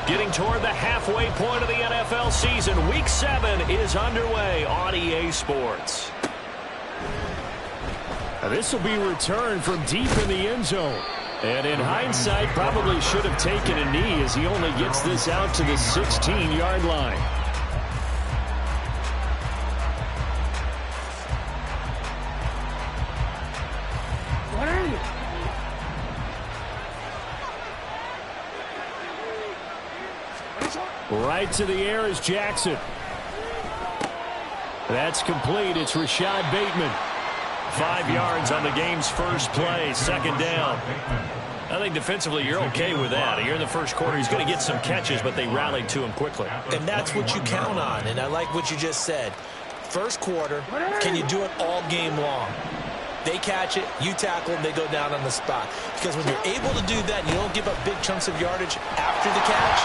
Getting toward the halfway point of the NFL season, Week 7 is underway on EA Sports. This will be returned from deep in the end zone. And in hindsight, probably should have taken a knee as he only gets this out to the 16-yard line. Right to the air is Jackson. That's complete. It's Rashad Bateman. 5 yards on the game's first play, second down. I think defensively you're okay with that. Here in the first quarter, he's going to get some catches, but they rallied to him quickly. And that's what you count on, and I like what you just said. First quarter, can you do it all game long? They catch it, you tackle them, they go down on the spot. Because when you're able to do that and you don't give up big chunks of yardage after the catch,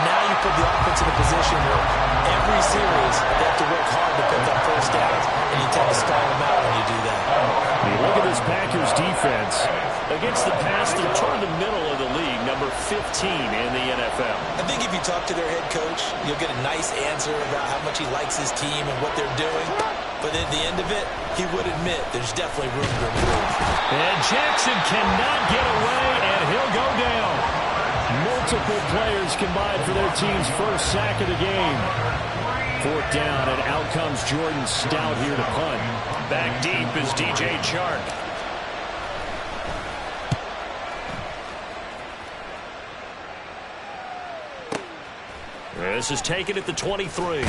now you put the offense in a position where every series they have to work hard to pick up first downs, and you tend to stall them out when you do that. Look at this Packers defense. Against the pass, they're toward the middle of the league, number 15 in the NFL. I think if you talk to their head coach, you'll get a nice answer about how much he likes his team and what they're doing. But at the end of it, he would admit there's definitely room to improve. And Jackson cannot get away, and he'll go down. Multiple players combined for their team's first sack of the game. Fourth down, and out comes Jordan Stout here to punt. Back deep is DJ Chark. This is taken at the 23.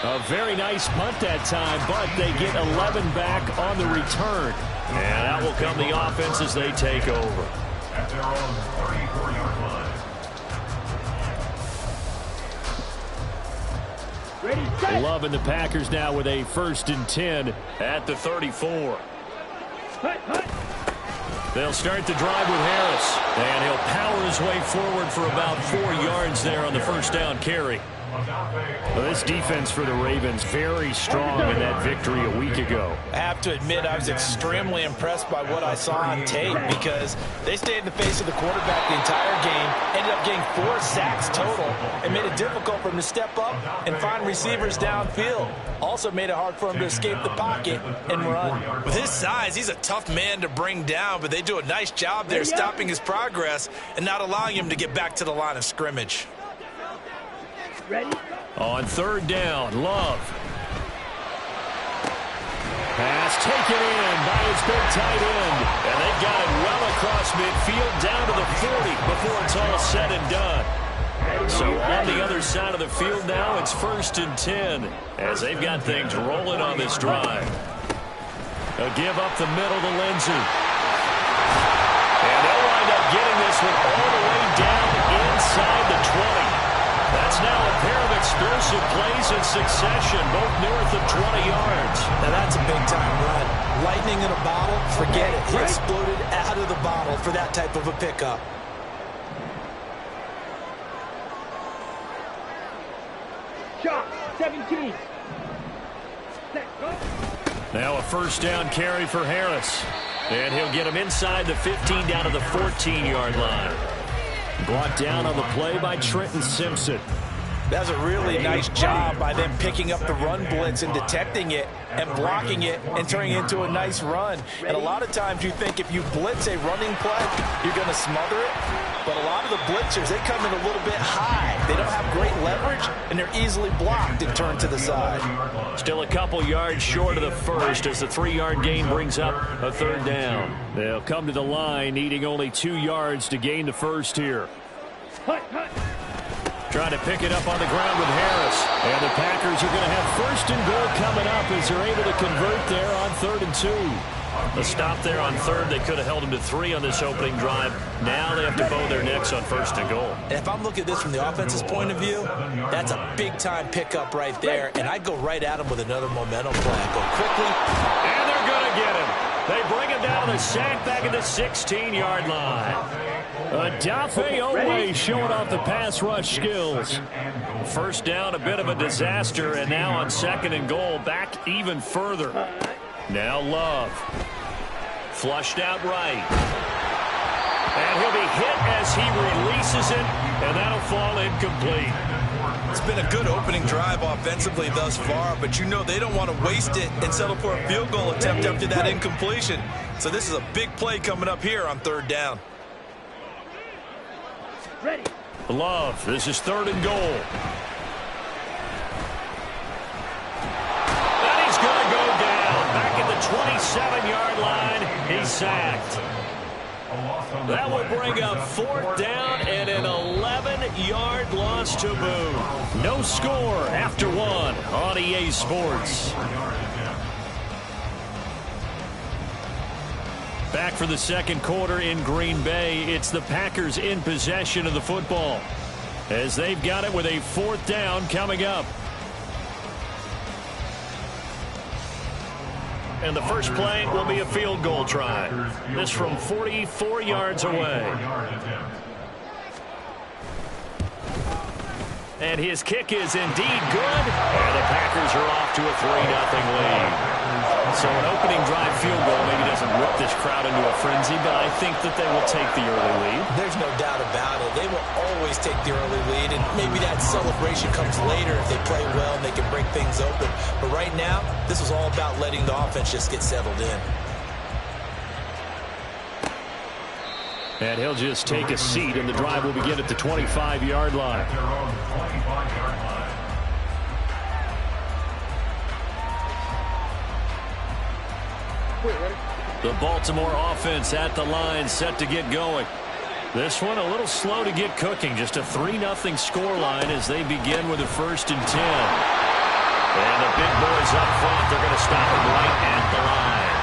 A very nice punt that time, but they get 11 back on the return. And out will come the offense as they take over. At their own 34-yard line. Love and the Packers now with a 1st and 10 at the 34. They'll start the drive with Harris, and he'll power his way forward for about 4 yards there on the first down carry. Well, this defense for the Ravens very strong in that victory a week ago. I have to admit I was extremely impressed by what I saw on tape because they stayed in the face of the quarterback the entire game, ended up getting 4 sacks total, and made it difficult for him to step up and find receivers downfield. Also made it hard for him to escape the pocket and run. With his size, he's a tough man to bring down, but they do a nice job there stopping his progress and not allowing him to get back to the line of scrimmage. Ready? On 3rd down, Love. Pass taken in by his big tight end. And they've got it well across midfield down to the 40 before it's all said and done. So on the other side of the field now, it's 1st and 10 as they've got things rolling on this drive. A give up the middle to Lindsey. And they'll wind up getting this one all the way down inside the 20. That's now a pair of explosive plays in succession, both north of 20 yards. Now that's a big-time run. Lightning in a bottle, forget it. He exploded out of the bottle for that type of a pickup. Shot, 17. Now a 1st down carry for Harris. And he'll get him inside the 15 down to the 14-yard line. Brought down on the play by Trenton Simpson. That's a really nice job by them picking up the run blitz and detecting it and blocking it and turning it into a nice run. And a lot of times you think if you blitz a running play, you're going to smother it. But a lot of the blitzers, they come in a little bit high. They don't have great leverage, and they're easily blocked and turned to the side. Still a couple yards short of the first as the 3-yard gain brings up a 3rd down. They'll come to the line, needing only 2 yards to gain the first here. Trying to pick it up on the ground with Harris. And the Packers are going to have 1st and goal coming up as they're able to convert there on 3rd and 2. A stop there on 3rd. They could have held them to 3 on this opening drive. Now they have to bow their necks on 1st and goal. And if I'm looking at this from the offense's point of view, that's a big-time pickup right there. And I'd go right at him with another momentum play. Go quickly. And they're going to get him. They bring him down to the sack back at the 16-yard line. Odafe Oweh showing off the pass rush skills. 1st down, a bit of a disaster, and now on 2nd and goal, back even further. Now Love. Flushed out right. And he'll be hit as he releases it, and that'll fall incomplete. It's been a good opening drive offensively thus far, but you know they don't want to waste it and settle for a field goal attempt after that incompletion. So this is a big play coming up here on 3rd down. Ready. Love, this is 3rd and goal. And he's going to go down. Back at the 27-yard line, he's sacked. That will bring up 4th down and an 11-yard loss to boot. No score after 1 on EA Sports. Back for the 2nd quarter in Green Bay. It's the Packers in possession of the football as they've got it with a 4th down coming up. And the first play will be a field goal try. This from 44 yards away. And his kick is indeed good. And the Packers are off to a 3-0 lead. So an opening drive field goal maybe doesn't whip this crowd into a frenzy, but I think that they will take the early lead. There's no doubt about it. They will always take the early lead, and maybe that celebration comes later if they play well and they can break things open. But right now, this is all about letting the offense just get settled in. And he'll just take a seat, and the drive will begin at the 25-yard line. The Baltimore offense at the line, set to get going. This one a little slow to get cooking. Just a 3-0 scoreline as they begin with a 1st and 10. And the big boys up front, they're going to stop him right at the line.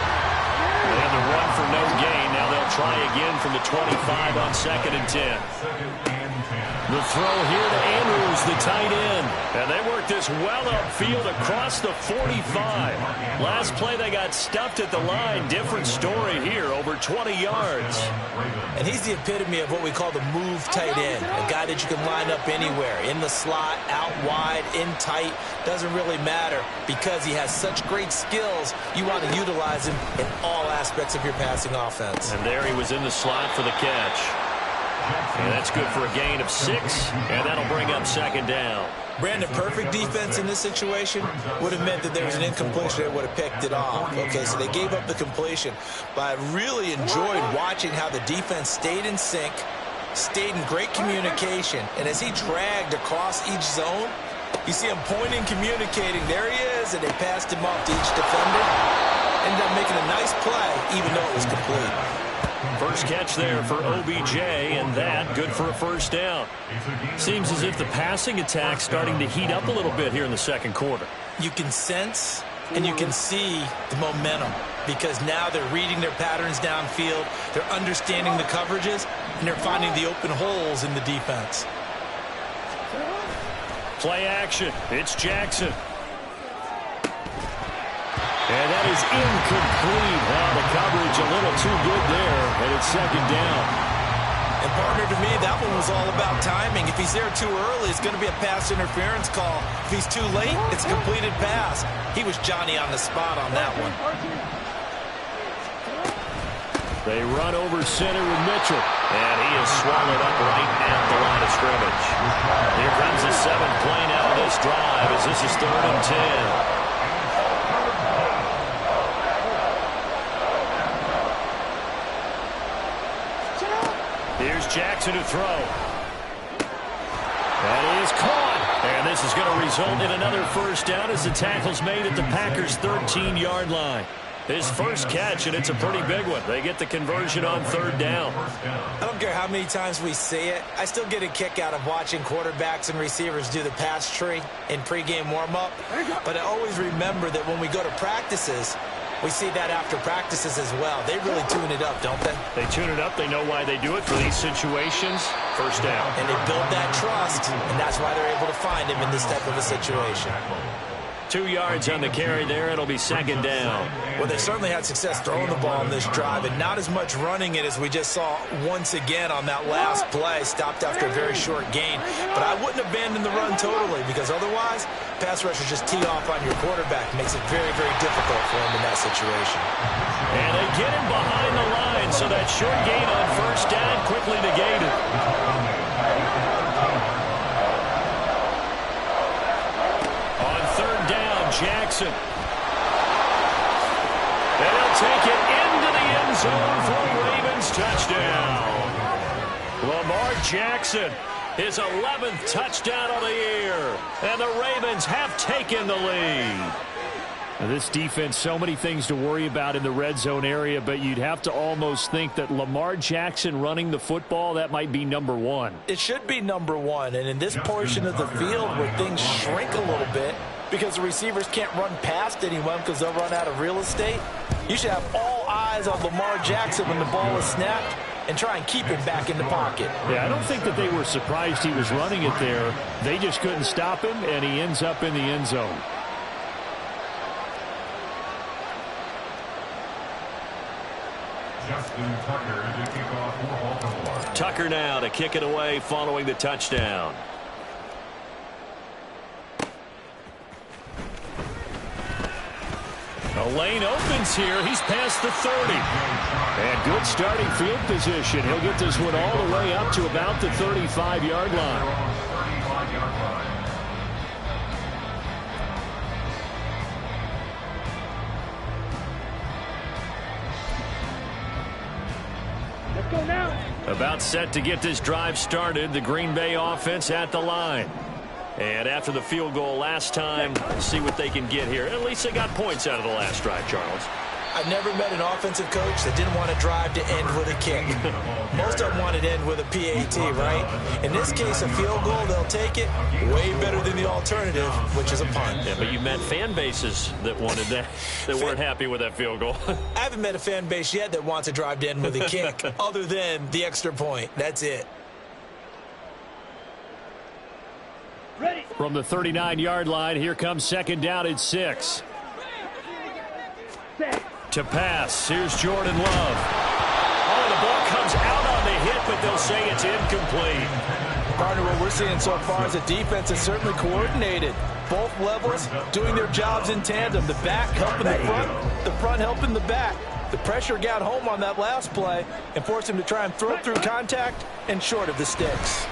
And the run for no gain. Now they'll try again from the 25 on 2nd and 10. The throw here to Andrews, the tight end. And they work this well upfield across the 45. Last play they got stuffed at the line. Different story here, over 20 yards. And he's the epitome of what we call the move tight end. A guy that you can line up anywhere. In the slot, out wide, in tight. Doesn't really matter because he has such great skills. You want to utilize him in all aspects of your passing offense. And there he was in the slot for the catch. And that's good for a gain of 6, and that'll bring up 2nd down. Brandon, perfect defense in this situation would have meant that there was an incompletion that would have picked it off. Okay, so they gave up the completion. But I really enjoyed watching how the defense stayed in sync, stayed in great communication. And as he dragged across each zone, you see him pointing, communicating. There he is, and they passed him off to each defender. Ended up making a nice play, even though it was complete. First catch there for OBJ, and that good for a 1st down. Seems as if the passing attack's starting to heat up a little bit here in the 2nd quarter. You can sense and you can see the momentum because now they're reading their patterns downfield, they're understanding the coverages, and they're finding the open holes in the defense. Play action. It's Jackson. And that is incomplete. Well, the coverage a little too good there, and it's 2nd down. And, partner, to me, that one was all about timing. If he's there too early, it's going to be a pass interference call. If he's too late, it's a completed pass. He was Johnny on the spot on that one. They run over center with Mitchell. And he is swallowed up right at the line of scrimmage. Here comes the 7th play now of this drive as this is 3rd and 10. Here's Jackson to throw. That is caught. And this is going to result in another 1st down as the tackle's made at the Packers' 13-yard line. His first catch, and it's a pretty big one. They get the conversion on 3rd down. I don't care how many times we say it. I still get a kick out of watching quarterbacks and receivers do the pass tree in pregame warm-up. But I always remember that when we go to practices, we see that after practices as well. They really tune it up, don't they? They tune it up. They know why they do it for these situations. 1st down. And they build that trust, and that's why they're able to find him in this type of a situation. 2 yards on the carry there. It'll be 2nd down. Well, they certainly had success throwing the ball in this drive, and not as much running it as we just saw once again on that last play, stopped after a very short gain. But I wouldn't abandon the run totally, because otherwise, pass rushers just tee off on your quarterback. Makes it very, very difficult for him in that situation. And they get him behind the line, so that short gain on 1st down quickly negated. On third down, Jackson. And he'll take it into the end zone for a Ravens touchdown. Lamar Jackson, his 11th touchdown of the year. And the Ravens have taken the lead. Now this defense, so many things to worry about in the red zone area, but you'd have to almost think that Lamar Jackson running the football, that might be number one. It should be number one, and in this portion of the field where things shrink a little bit because the receivers can't run past anyone because they'll run out of real estate, you should have all eyes on Lamar Jackson when the ball is snapped and try and keep him back in the pocket. Yeah, I don't think that they were surprised he was running it there. They just couldn't stop him, and he ends up in the end zone. Justin Tucker to kick off for Baltimore. Tucker now to kick it away following the touchdown. The lane opens here. He's past the 30. And good starting field position. He'll get this one all the way up to about the 35-yard line. Let's go now. About set to get this drive started. The Green Bay offense at the line. And after the field goal last time, see what they can get here. At least they got points out of the last drive, Charles. I've never met an offensive coach that didn't want to drive to end with a kick. Most of them wanted to end with a PAT, right? In this case, a field goal, they'll take it. Way better than the alternative, which is a punt. Yeah, but you met fan bases that wanted that, that weren't happy with that field goal. I haven't met a fan base yet that wants to drive to end with a kick other than the extra point. That's it. Ready. From the 39-yard line, here comes second down and 6. Set. To pass, here's Jordan Love. Oh, the ball comes out on the hit, but they'll say it's incomplete. Partner, what we're seeing so far is the defense is certainly coordinated. Both levels doing their jobs in tandem. The back helping the front helping the back. The pressure got home on that last play and forced him to try and throw through contact and short of the sticks.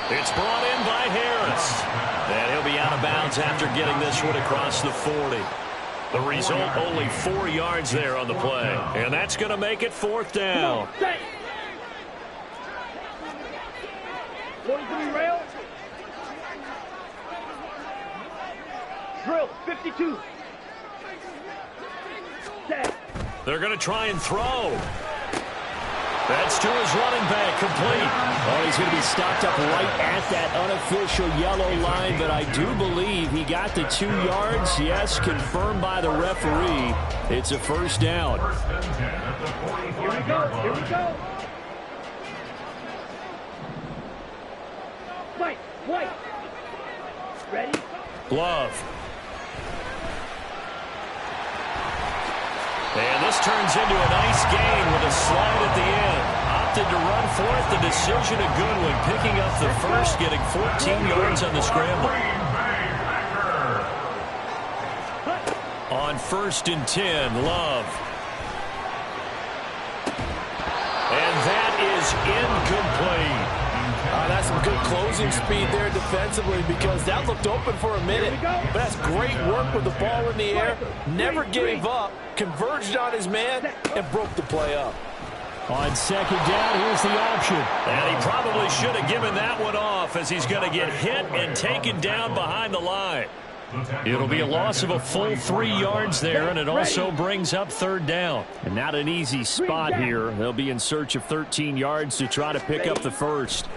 It's brought in by Harris. And he'll be out of bounds after getting this one across the 40. The result, only 4 yards there on the play. And that's going to make it fourth down. Set. 43 rail. Drill. 52. Set. They're going to try and throw. That's to his running back, complete. Oh, he's going to be stopped up right at that unofficial yellow line, but I do believe he got the 2 yards. Yes, confirmed by the referee. It's a first down. Here we go. Here we go. White. White. Ready. Love. And this turns into a nice gain with a slide at the end. Opted to run for it. The decision a good one. Picking up the first, getting 14 yards on the scramble. On 1st and 10, Love. And that is incomplete. That's some good closing speed there defensively because that looked open for a minute. But that's great work with the ball in the air. Never gave up, converged on his man, and broke the play up. On second down, here's the option. And he probably should have given that one off as he's going to get hit and taken down behind the line. It'll be a loss of a full 3 yards there, and it also brings up third down. And not an easy spot here. They'll be in search of 13 yards to try to pick up the first.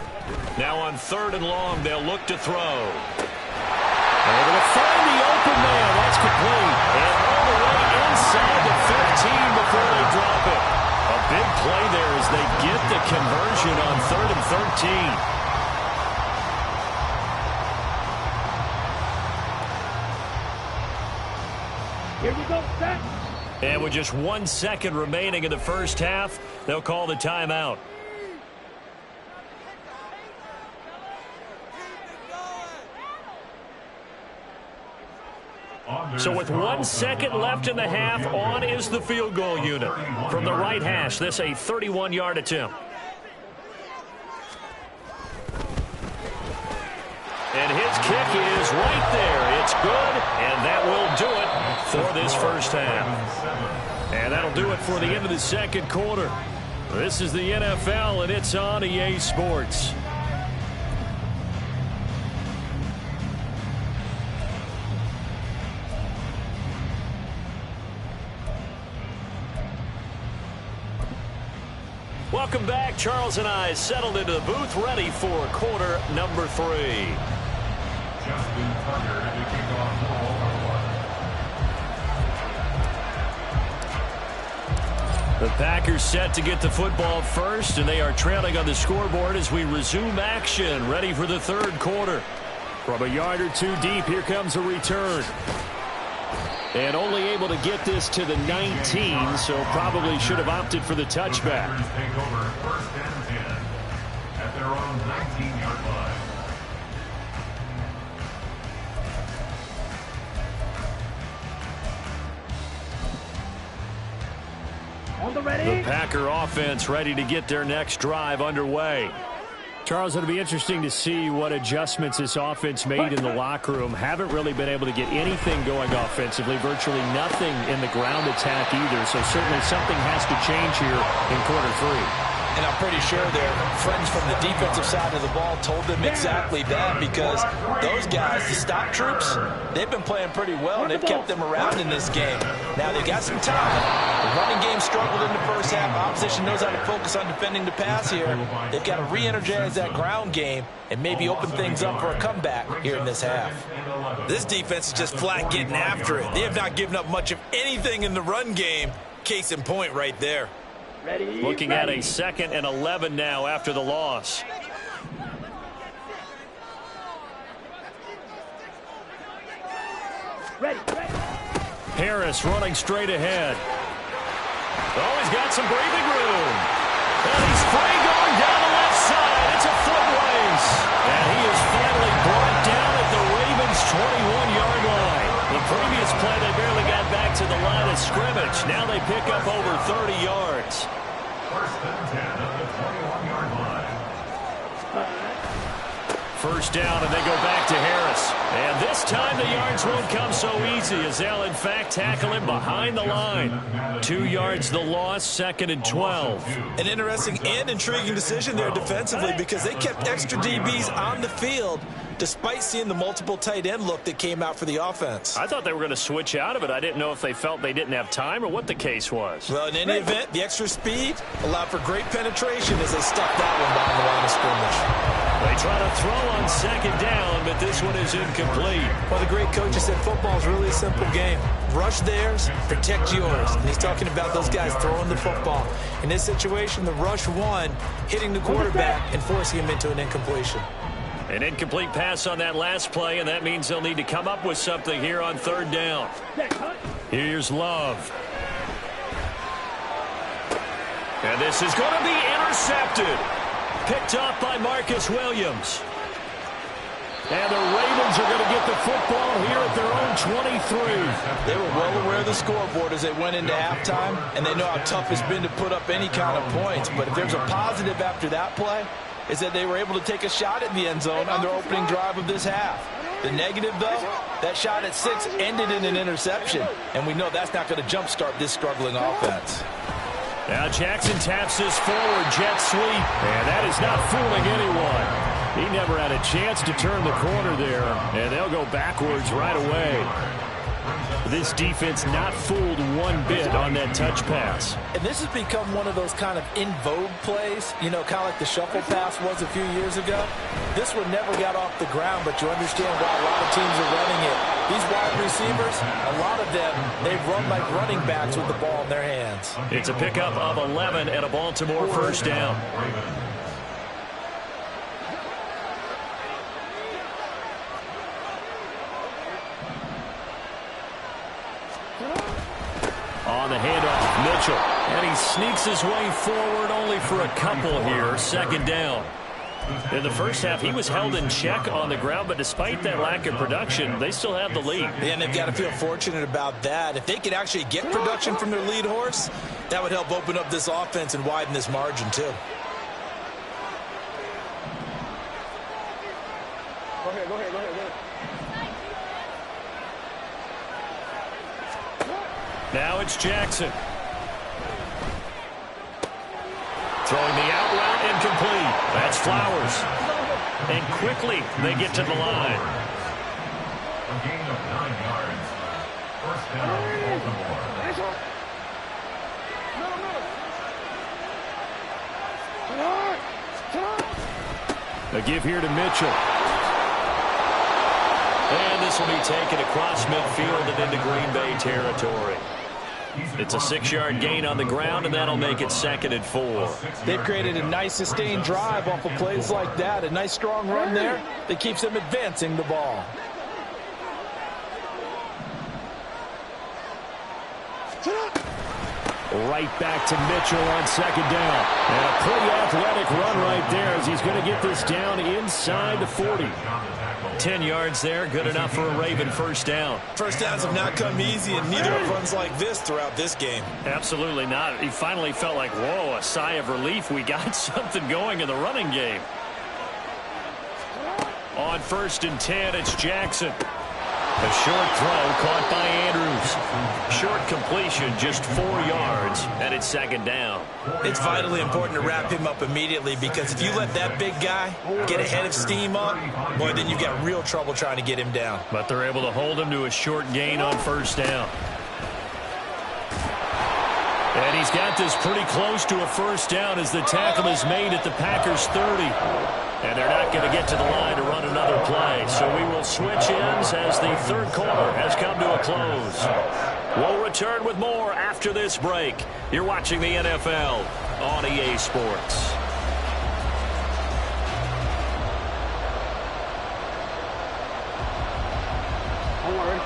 Now on 3rd and long, they'll look to throw. They're going to find the open man. That's complete. And all the way inside the 15 before they drop it. A big play there as they get the conversion on 3rd and 13. Here we go. Set. And with just 1 second remaining in the first half, they'll call the timeout. On So with 1 second left in the half, on is the field goal unit. From the right hash, this a 31-yard attempt. And his kick is right there. It's good, and that will do it for this first half. And that'll do it for the end of the second quarter. This is the NFL, and it's on EA Sports. Welcome back. Charles and I settled into the booth, ready for quarter number 3. Justin Tucker to kick off for Baltimore. The Packers set to get the football first, and they are trailing on the scoreboard as we resume action, ready for the third quarter. From a yard or two deep, here comes a return. And only able to get this to the 19, so probably should have opted for the touchback. Packers take over first and 10 at their own 19-yard line. On the ready. The Packer offense ready to get their next drive underway. Charles, it'll be interesting to see what adjustments this offense made in the locker room. Haven't really been able to get anything going offensively, virtually nothing in the ground attack either. So certainly something has to change here in quarter 3. And I'm pretty sure their friends from the defensive side of the ball told them exactly that, because those guys, the stop troops, they've been playing pretty well, and they've kept them around in this game. Now, they've got some time. The running game struggled in the first half. Opposition knows how to focus on defending the pass here. They've got to re-energize that ground game and maybe open things up for a comeback here in this half. This defense is just flat getting after it. They have not given up much of anything in the run game. Case in point right there. Ready. Looking at a 2nd and 11 now after the loss. Ready. Harris running straight ahead. Oh, he's got some breathing room. And he's free going down the left side. It's a foot race. And he is finally brought down at the Ravens' 21-yard line. The previous play, they barely got back to the line of scrimmage. Now they pick up over 30 yards. First and 10 at the 21-yard line. First down, and they go back to Harris. And this time the yards won't come so easy, as they'll, in fact, tackle him behind the line. 2 yards the loss, 2nd and 12. An interesting and intriguing decision there defensively, because they kept extra DBs on the field despite seeing the multiple tight end look that came out for the offense. I thought they were going to switch out of it. I didn't know if they felt they didn't have time or what the case was. Well, in any event, the extra speed allowed for great penetration as they stuck that one behind the line of scrimmage. They try to throw on 2nd down, but this one is incomplete. Well, the great coach said football is really a simple game. Rush theirs, protect yours. And he's talking about those guys throwing the football. In this situation, the rush one, hitting the quarterback and forcing him into an incompletion. An incomplete pass on that last play, and that means they'll need to come up with something here on 3rd down. Here's Love. And this is going to be intercepted. Picked off by Marcus Williams. And the Ravens are going to get the football here at their own 23. They were well aware of the scoreboard as they went into halftime, and they know how tough it's been to put up any kind of points. But if there's a positive after that play, is that they were able to take a shot at the end zone on their opening drive of this half. The negative, though, that shot at 6 ended in an interception, and we know that's not going to jumpstart this struggling offense. Now Jackson taps this forward jet sweep, and that is not fooling anyone. He never had a chance to turn the corner there, and they'll go backwards right away. This defense not fooled one bit on that touch pass. And this has become one of those kind of in vogue plays, you know, kind of like the shuffle pass was a few years ago. This one never got off the ground, but you understand why a lot of teams are running it. These wide receivers, a lot of them, they run like running backs with the ball in their hands. It's a pickup of 11 and a Baltimore first down. On the handoff, Mitchell. And he sneaks his way forward only for a couple here. 2nd down. In the first half, he was held in check on the ground, but despite that lack of production, they still have the lead. And they've got to feel fortunate about that. If they could actually get production from their lead horse, that would help open up this offense and widen this margin, too. Go ahead. Now it's Jackson. Throwing the out route incomplete. That's Flowers. And quickly they get to the line. A gain of 9 yards. First down, Baltimore. A give here to Mitchell. And this will be taken across midfield and into Green Bay territory. It's a 6-yard gain on the ground, and that'll make it 2nd and 4. They've created a nice sustained drive off of plays like that. A nice strong run there that keeps them advancing the ball. Right back to Mitchell on 2nd down. And a pretty athletic run right there as he's going to get this down inside the 40. 10 yards there, good enough for a Raven first down. First downs have not come easy, and neither have runs like this throughout this game. Absolutely not. He finally felt like, whoa, a sigh of relief. We got something going in the running game. On 1st and 10, it's Jackson. A short throw caught by Andrews. Short completion, just 4 yards, and it's 2nd down. It's vitally important to wrap him up immediately, because if you let that big guy get ahead of steam up, boy, then you've got real trouble trying to get him down. But they're able to hold him to a short gain on 1st down. And he's got this pretty close to a 1st down as the tackle is made at the Packers' 30. And they're not going to get to the line to run another play. So we will switch ends as the 3rd quarter has come to a close. We'll return with more after this break. You're watching the NFL on EA Sports.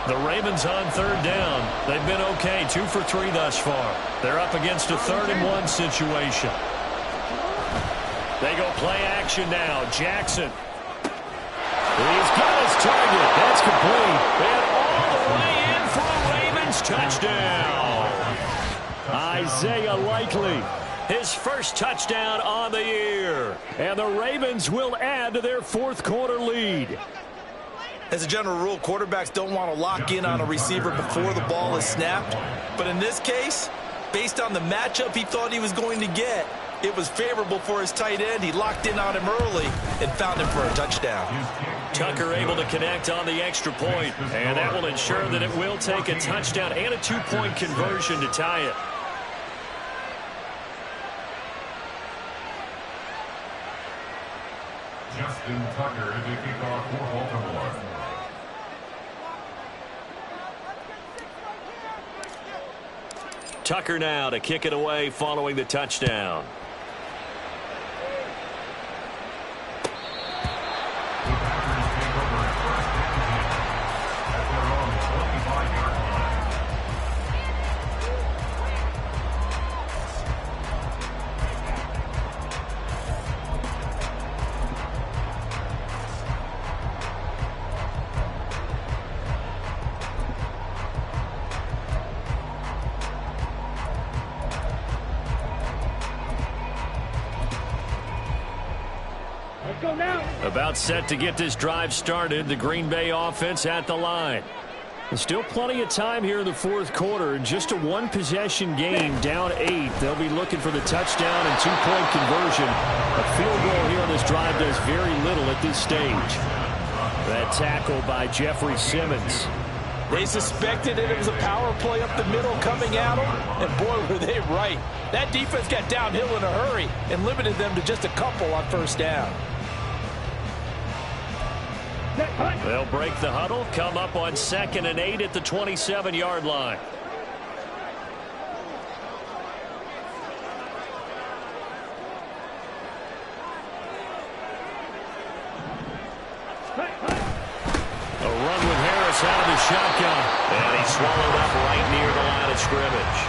The Ravens on 3rd down. They've been okay, 2 for 3 thus far. They're up against a 3rd and 1 situation. They go play action now. Jackson. He's got his target. That's complete. And all the way in for a Ravens touchdown. Isaiah Likely. His first touchdown on the year. And the Ravens will add to their 4th quarter lead. As a general rule, quarterbacks don't want to lock in on a receiver before the ball is snapped. But in this case, based on the matchup he thought he was going to get, it was favorable for his tight end. He locked in on him early and found him for a touchdown. Tucker able to connect on the extra point, and that will ensure that it will take a touchdown and a 2-point conversion to tie it. Justin Tucker to kick off for Baltimore. Tucker now to kick it away following the touchdown. About set to get this drive started. The Green Bay offense at the line. There's still plenty of time here in the 4th quarter. Just a 1-possession game, down 8. They'll be looking for the touchdown and 2-point conversion. A field goal here on this drive does very little at this stage. That tackle by Jeffrey Simmons. They suspected it was a power play up the middle coming at them, and boy, were they right. That defense got downhill in a hurry and limited them to just a couple on 1st down. They'll break the huddle, come up on 2nd and 8 at the 27-yard line. A run with Harris out of the shotgun. And he swallowed up right near the line of scrimmage.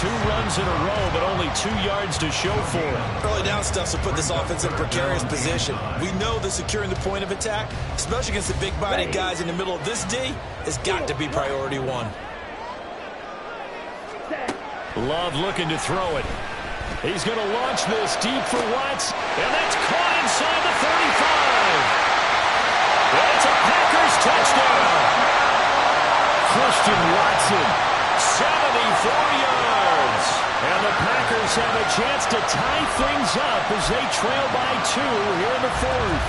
2 runs in a row, but only 2 yards to show for it. Early down stuff to put this offense in a precarious position. We know that securing the point of attack, especially against the big-bodied guys in the middle of this D, has got to be priority 1. Love looking to throw it. He's going to launch this deep for Watts, and that's caught inside the 35. That's a Packers touchdown. Christian Watson, 74 yards. And the Packers have a chance to tie things up as they trail by 2 here in the 4th.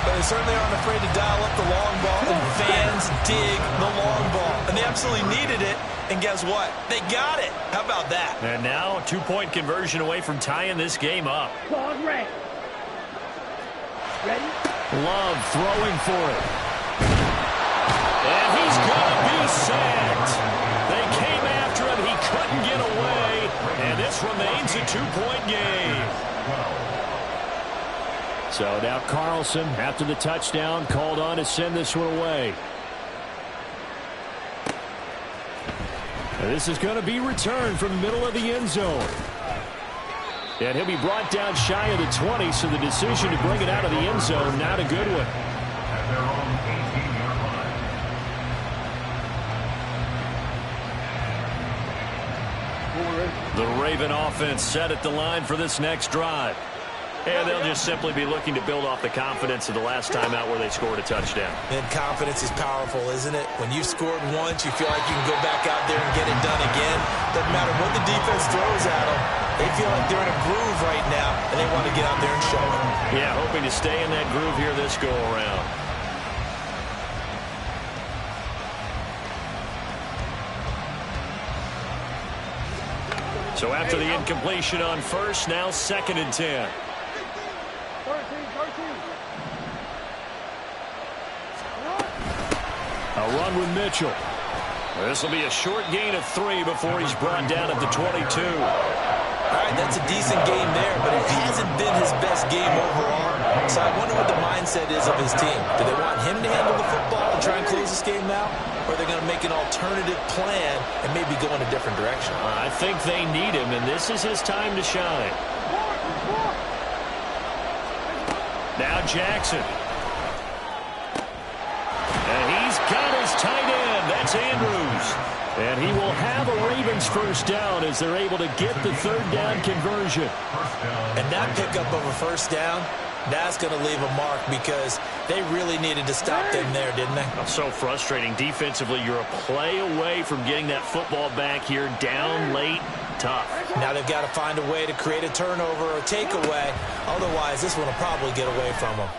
But they certainly aren't afraid to dial up the long ball, and fans dig the long ball. And they absolutely needed it, and guess what? They got it. How about that? And now a 2-point conversion away from tying this game up. Pause, ready. Ready? Love throwing for it. And he's going to be sacked. They came after him. He couldn't get away. And this remains a 2-point game. So now Carlson, after the touchdown, called on to send this one away. And this is going to be returned from the middle of the end zone. And he'll be brought down shy of the 20, so the decision to bring it out of the end zone, not a good one. At their own 18-yard line. The Raven offense set at the line for this next drive. And they'll just simply be looking to build off the confidence of the last time out where they scored a touchdown. And confidence is powerful, isn't it? When you've scored once, you feel like you can go back out there and get it done again. Doesn't matter what the defense throws at them. They feel like they're in a groove right now, and they want to get out there and show it. Yeah, hoping to stay in that groove here this go-around. So after the incompletion on first, now 2nd and 10. 13. A run with Mitchell. This will be a short gain of 3 before he's brought down at the 22. All right, that's a decent game there, but it hasn't been his best game overall. So I wonder what the mindset is of his team. Do they want him to handle the football and try and close this game out? Or are they going to make an alternative plan and maybe go in a different direction? I think they need him, and this is his time to shine. Now Jackson. And he's got his tight end. That's Andrews. And he will have a Ravens first down as they're able to get the 3rd down conversion. And that pickup of a first down, that's going to leave a mark because they really needed to stop them there, didn't they? So frustrating. Defensively, you're a play away from getting that football back here down late. Tough. Now they've got to find a way to create a turnover or takeaway. Otherwise, this one will probably get away from them.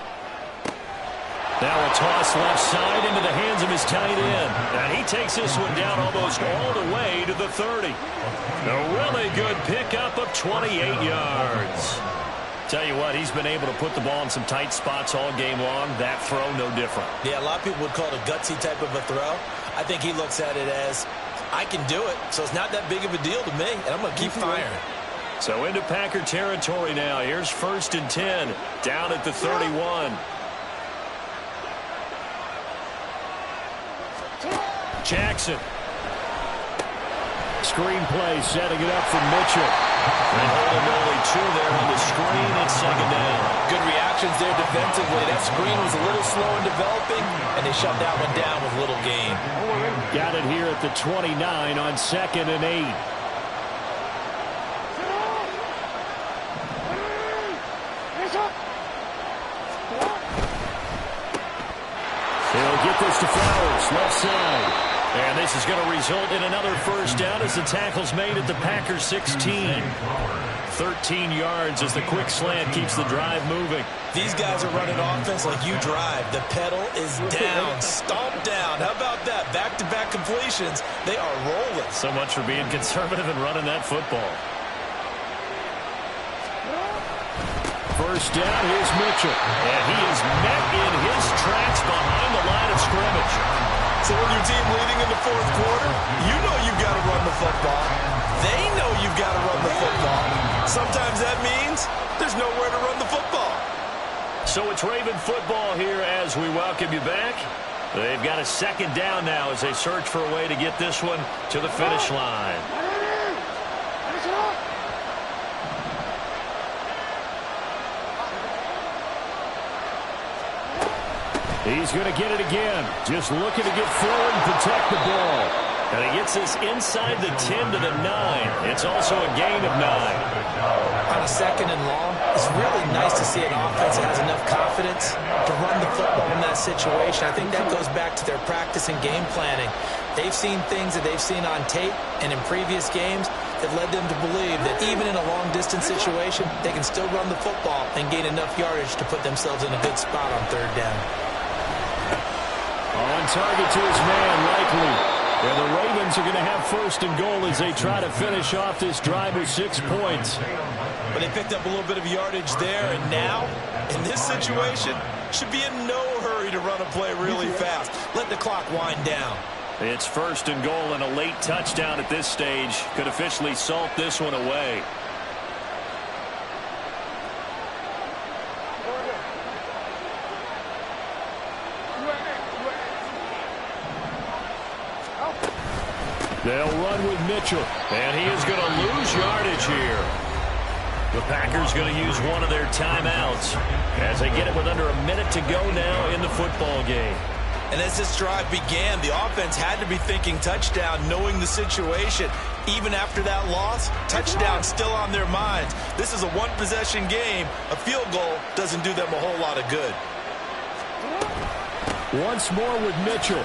Now a toss left side into the hands of his tight end. And he takes this one down almost all the way to the 30. A really good pickup of 28 yards. Tell you what, he's been able to put the ball in some tight spots all game long. That throw, no different. Yeah, a lot of people would call it a gutsy type of a throw. I think he looks at it as, I can do it, so it's not that big of a deal to me, and I'm going to keep firing. So into Packer territory now. Here's 1st and 10, down at the 31. Jackson. Screen play, setting it up for Mitchell. And holding only 2 there on the screen. It's 2nd down. Good reactions there defensively. That screen was a little slow in developing, and they shut that one down with little gain. Got it here at the 29 on 2nd and 8. He'll get this to Flowers, left side. And this is going to result in another first down as the tackle's made at the Packers 16. 13 yards as the quick slant keeps the drive moving. These guys are running offense like you drive. The pedal is down, stomped down. How about that? Back-to-back completions. They are rolling. So much for being conservative and running that football. First down, here's Mitchell. And he is met in his tracks behind the line of scrimmage. So when your team leading in the 4th quarter, you know you've got to run the football. They know you've got to run the football. Sometimes that means there's nowhere to run the football. So it's Raven football here as we welcome you back. They've got a 2nd down now as they search for a way to get this one to the finish line. He's going to get it again. Just looking to get forward and protect the ball. And he gets this inside the 10 to the 9. It's also a gain of 9. On a 2nd and long, it's really nice to see an offense that has enough confidence to run the football in that situation. I think that goes back to their practice and game planning. They've seen things that they've seen on tape and in previous games that led them to believe that even in a long-distance situation, they can still run the football and gain enough yardage to put themselves in a good spot on 3rd down. On target to his man, Likely. And the Ravens are going to have 1st and goal as they try to finish off this drive with 6 points. But they picked up a little bit of yardage there, and now, in this situation, should be in no hurry to run a play really fast. Let the clock wind down. It's 1st and goal, and a late touchdown at this stage could officially salt this one away. They'll run with Mitchell. And he is going to lose yardage here. The Packers going to use one of their timeouts as they get it with under a minute to go now in the football game. And as this drive began, the offense had to be thinking touchdown, knowing the situation. Even after that loss, touchdown still on their minds. This is a one-possession game. A field goal doesn't do them a whole lot of good. Once more with Mitchell.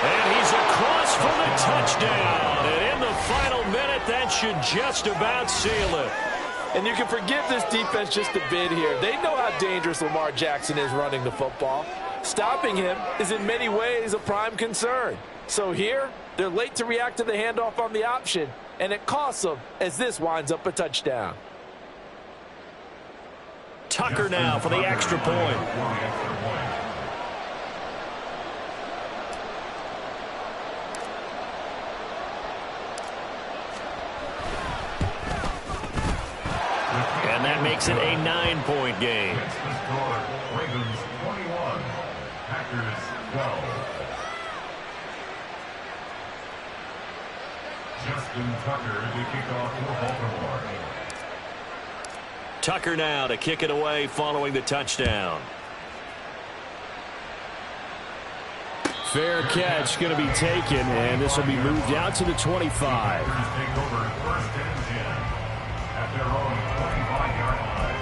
And he's across for the touchdown. And in the final minute, that should just about seal it. And you can forgive this defense just a bit here. They know how dangerous Lamar Jackson is running the football. Stopping him is in many ways a prime concern. So here, they're late to react to the handoff on the option, and it costs them as this winds up a touchdown. Tucker now for the extra point. And that makes it a 9-point game. Ravens 21, Packers 12. Justin Tucker to kick off for Baltimore. Tucker now to kick it away following the touchdown. Fair catch going to be taken, and this will be moved out to the 25. Take over 1st and 10 at their own 25-yard line.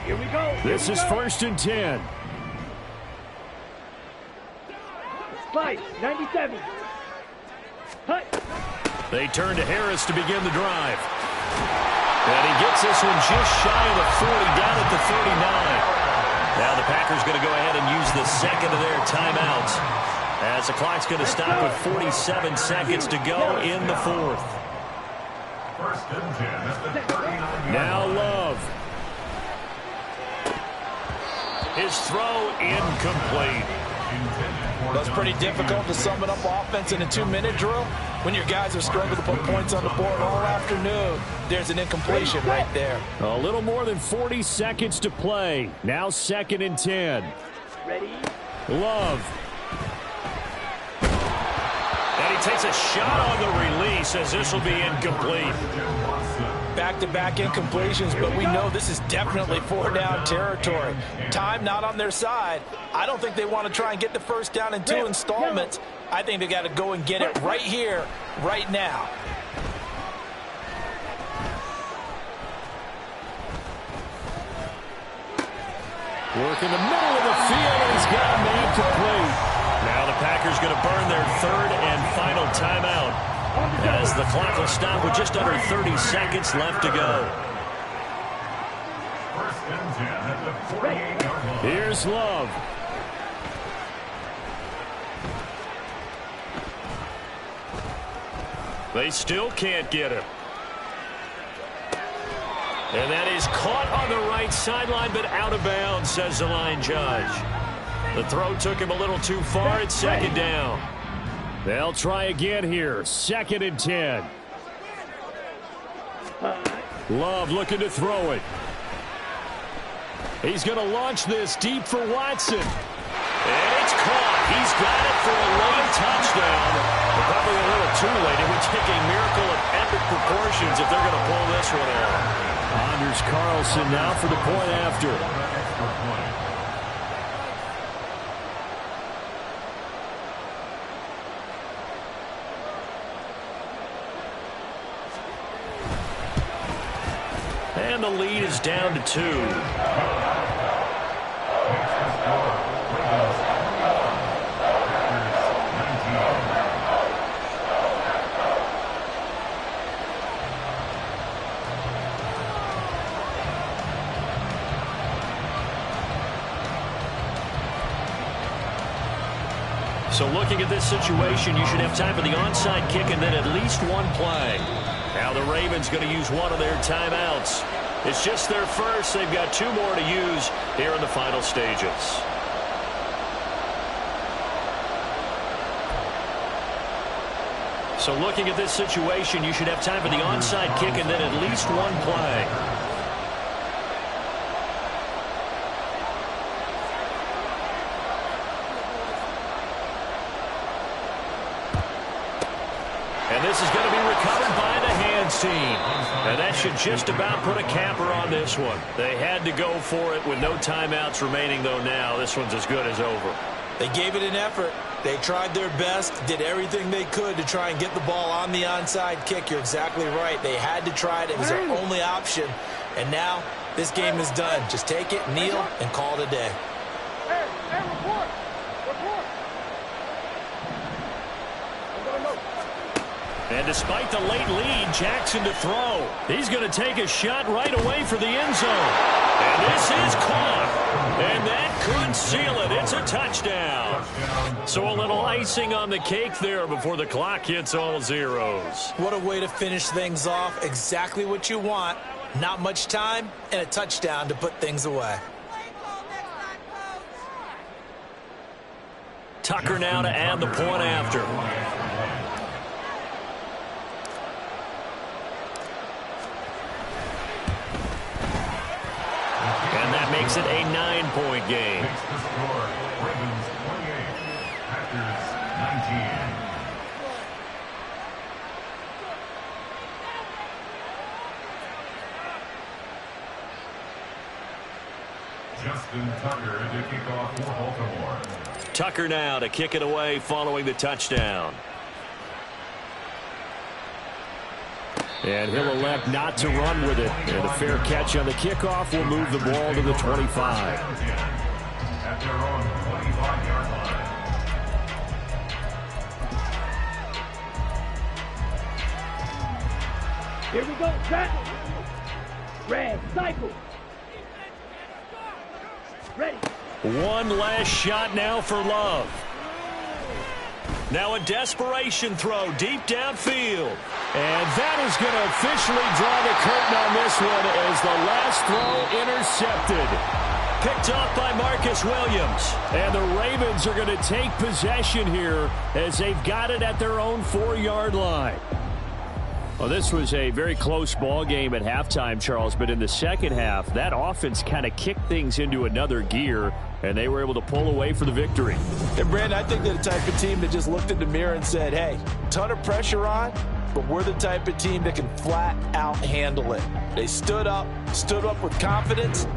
Here we go. This is 1st and 10. Slide, 97. Hut. They turn to Harris to begin the drive. And he gets this one just shy of the 40, down at the 39. Now the Packers going to go ahead and use the second of their timeouts as the clock's going to stop with 47 seconds to go in the 4th. 1st and 10 at the 39. Now Love. His throw incomplete. That's pretty difficult to sum it up offense in a 2-minute drill. When your guys have struggled to put points on the board all afternoon, there's an incompletion right there. A little more than 40 seconds to play. Now 2nd and 10. Ready? Love. And he takes a shot on the release as this will be incomplete. Back-to-back incompletions, but we know this is definitely 4-down territory. Time not on their side. I don't think they want to try and get the 1st down in 2 installments. I think they got to go and get it right here, right now. Work in the middle of the field, and he's got a man complete. Now the Packers going to burn their 3rd and final timeout as the clock will stop with just under 30 seconds left to go. 1st and 10 at the 48-yard line. Here's Love. They still can't get him. And that is caught on the right sideline, but out of bounds, says the line judge. The throw took him a little too far. It's 2nd down. They'll try again here. 2nd and 10. Love looking to throw it. He's going to launch this deep for Watson. And it's caught. He's got it for a late touchdown. But probably a little too late. It would take a miracle of epic proportions if they're going to pull this one off. Anders Carlson now for the point after. Extra point. And the lead is down to 2. So looking at this situation, you should have time for the onside kick and then at least one play. Now the Ravens going to use one of their timeouts. It's just their first. They've got 2 more to use here in the final stages. So looking at this situation, you should have time for the onside kick and then at least one play. And this is going to be recovered by the hands team. And that should just about put a capper on this one. They had to go for it with no timeouts remaining, though now. This one's as good as over. They gave it an effort. They tried their best, did everything they could to try and get the ball on the onside kick. You're exactly right. They had to try it. It was their only option. And now this game is done. Just take it, kneel, and call it a day. Hey, report! Report! And despite the late lead, Jackson to throw. He's going to take a shot right away for the end zone. And this is caught. And that could seal it. It's a touchdown. So a little icing on the cake there before the clock hits all zeros. What a way to finish things off. Exactly what you want. Not much time and a touchdown to put things away. Tucker now to add the point after. And that makes it a 9-point game. Makes the score Ravens 28, Packers 19. Justin Tucker to kick off for Baltimore. Tucker now to kick it away following the touchdown. And he'll elect not to run with it. And a fair catch on the kickoff will move the ball to the 25. At their own 25-yard line. Here we go, set. Red, cycle. Ready. One last shot now for Love. Now a desperation throw deep downfield. And that is going to officially draw the curtain on this one as the last throw intercepted. Picked off by Marcus Williams. And the Ravens are going to take possession here as they've got it at their own 4-yard line. Well, this was a very close ball game at halftime, Charles, but in the second half, that offense kind of kicked things into another gear, and they were able to pull away for the victory. And, Brandon, I think they're the type of team that just looked in the mirror and said, hey, ton of pressure on, but we're the type of team that can flat out handle it. They stood up with confidence,